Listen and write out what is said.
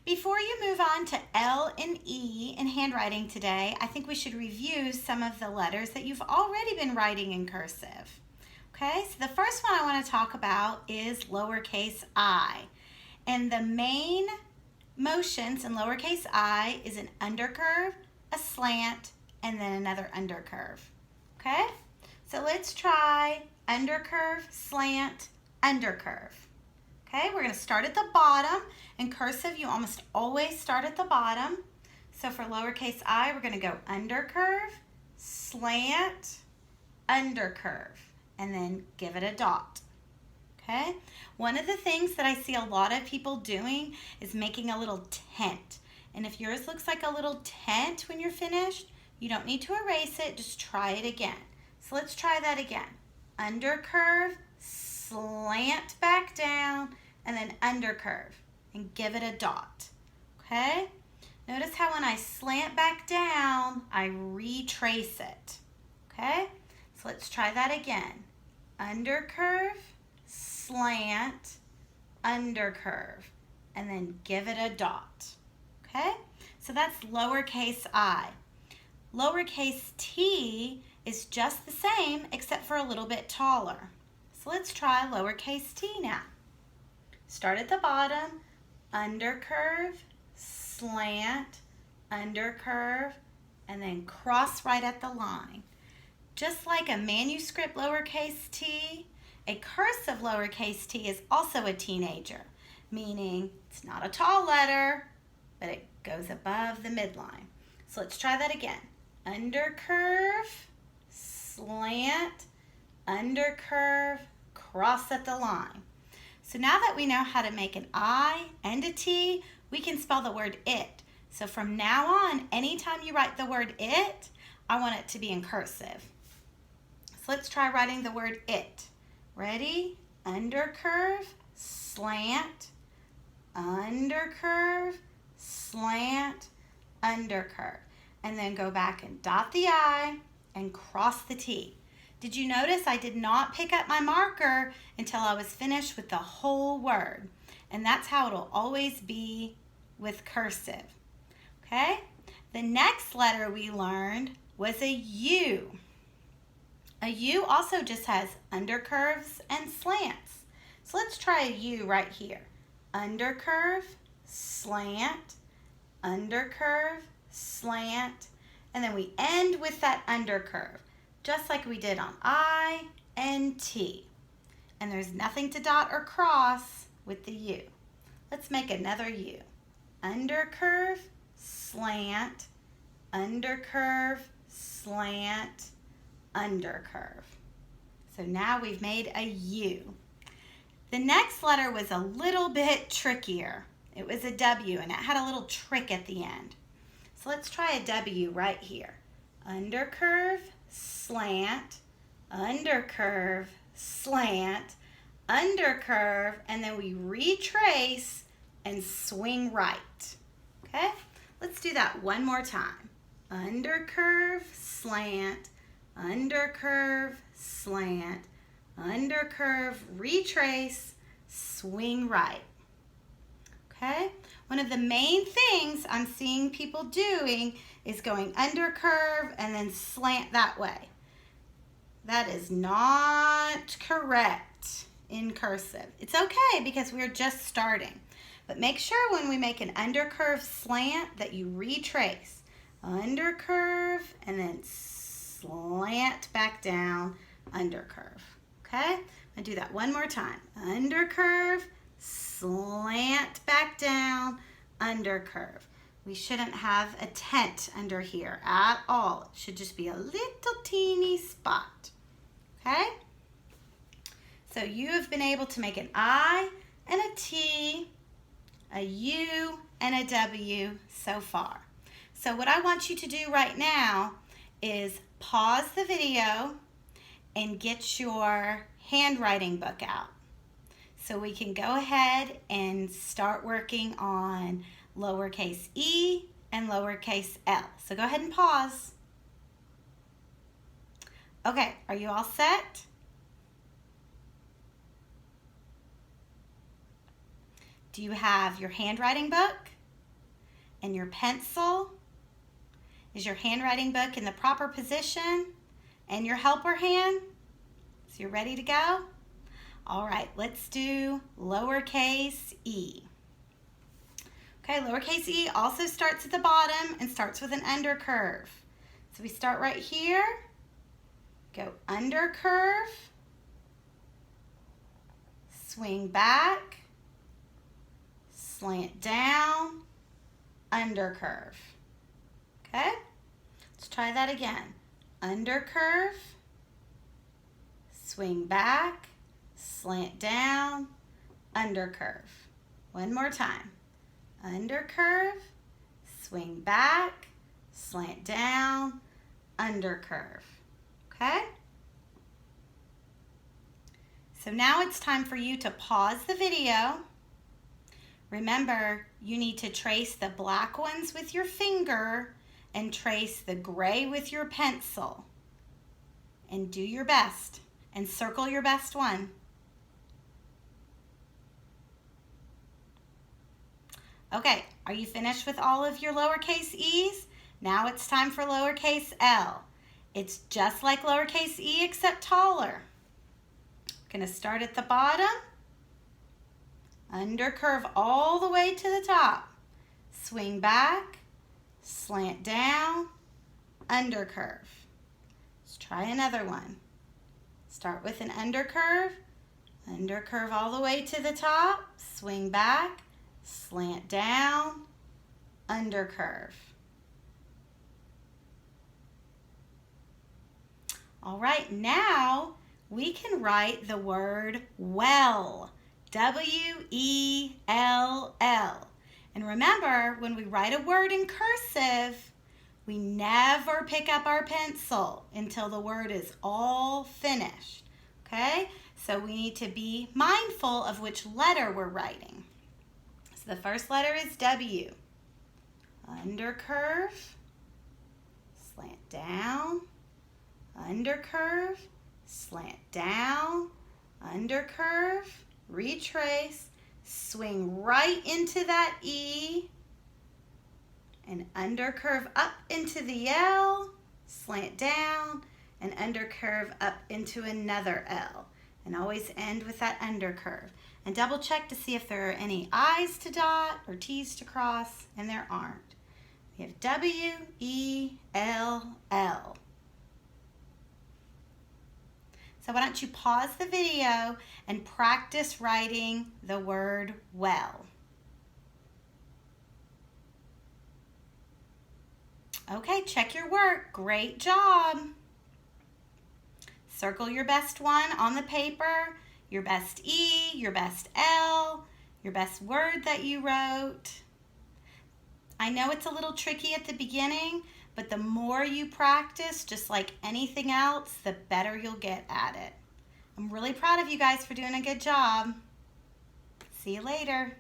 Before you move on to L and E in handwriting today, I think we should review some of the letters that you've already been writing in cursive. Okay, so the first one I want to talk about is lowercase I. And the main motions in lowercase I is an undercurve, a slant, and then another undercurve. Okay, so let's try undercurve, slant, undercurve. Okay, we're going to start at the bottom. In cursive, you almost always start at the bottom. So for lowercase I, we're going to go undercurve, slant, undercurve, and then give it a dot. Okay, one of the things that I see a lot of people doing is making a little tent. And if yours looks like a little tent when you're finished, you don't need to erase it, just try it again. So let's try that again. Undercurve, slant back down, and then undercurve, and give it a dot. Okay? Notice how when I slant back down, I retrace it. Okay? So let's try that again. Undercurve, slant, undercurve, and then give it a dot. Okay? So that's lowercase I. Lowercase t is just the same except for a little bit taller. So let's try lowercase t now. Start at the bottom, undercurve, slant, undercurve, and then cross right at the line. Just like a manuscript lowercase t, a cursive lowercase t is also a teenager, meaning it's not a tall letter, but it goes above the midline. So let's try that again. Undercurve, slant, undercurve, cross at the line. So now that we know how to make an I and a T, we can spell the word it. So from now on, anytime you write the word it, I want it to be in cursive. So let's try writing the word it. Ready? Undercurve, slant, undercurve, slant, undercurve. And then go back and dot the I and cross the T. Did you notice I did not pick up my marker until I was finished with the whole word? And that's how it'll always be with cursive. Okay? The next letter we learned was a U. A U also just has undercurves and slants. So let's try a U right here. Undercurve, slant, undercurve, slant, and then we end with that undercurve, just like we did on I and T. And there's nothing to dot or cross with the U. Let's make another U. Undercurve, slant, undercurve, slant, undercurve. So now we've made a U. The next letter was a little bit trickier. It was a W, and it had a little trick at the end. So let's try a W right here. Undercurve, slant, undercurve, slant, undercurve, and then we retrace and swing right. Okay? Let's do that one more time. Undercurve, slant, undercurve, slant, undercurve, retrace, swing right. Okay? One of the main things I'm seeing people doing is going undercurve and then slant that way. That is not correct in cursive. It's okay because we're just starting. But make sure when we make an undercurve slant that you retrace. Undercurve and then slant back down, undercurve. Okay? I'm going to do that one more time. Undercurve, slant back down, undercurve. We shouldn't have a tent under here at all. It should just be a little teeny spot. Okay? So you have been able to make an I and a T, a U, and a W so far. So what I want you to do right now is pause the video and get your handwriting book out. So we can go ahead and start working on lowercase e and lowercase l. So go ahead and pause. Okay, are you all set? Do you have your handwriting book and your pencil. Is your handwriting book in the proper position? And your helper hand? So you're ready to go? All right, let's do lowercase e. Okay, lowercase e also starts at the bottom and starts with an undercurve. So we start right here, go undercurve, swing back, slant down, undercurve. Okay, let's try that again. Undercurve, swing back, slant down, undercurve. One more time. Undercurve, swing back, slant down, undercurve. Okay? So now it's time for you to pause the video. Remember, you need to trace the black ones with your finger and trace the gray with your pencil. And do your best and circle your best one. Okay, are you finished with all of your lowercase e's? Now it's time for lowercase l. It's just like lowercase e except taller. Gonna start at the bottom, undercurve all the way to the top, swing back, slant down, undercurve. Let's try another one. Start with an undercurve, undercurve all the way to the top, swing back, slant down, undercurve. All right, now we can write the word well, W-E-L-L. And remember, when we write a word in cursive, we never pick up our pencil until the word is all finished, okay? So we need to be mindful of which letter we're writing. So the first letter is W. Undercurve, slant down, undercurve, slant down, undercurve, retrace, swing right into that E, and undercurve up into the L, slant down, and undercurve up into another L. And always end with that undercurve. And double check to see if there are any I's to dot or T's to cross, and there aren't. We have W-E-L-L. So why don't you pause the video and practice writing the word well. Okay, check your work. Great job. Circle your best one on the paper, your best E, your best L, your best word that you wrote. I know it's a little tricky at the beginning, but the more you practice, just like anything else, the better you'll get at it. I'm really proud of you guys for doing a good job. See you later.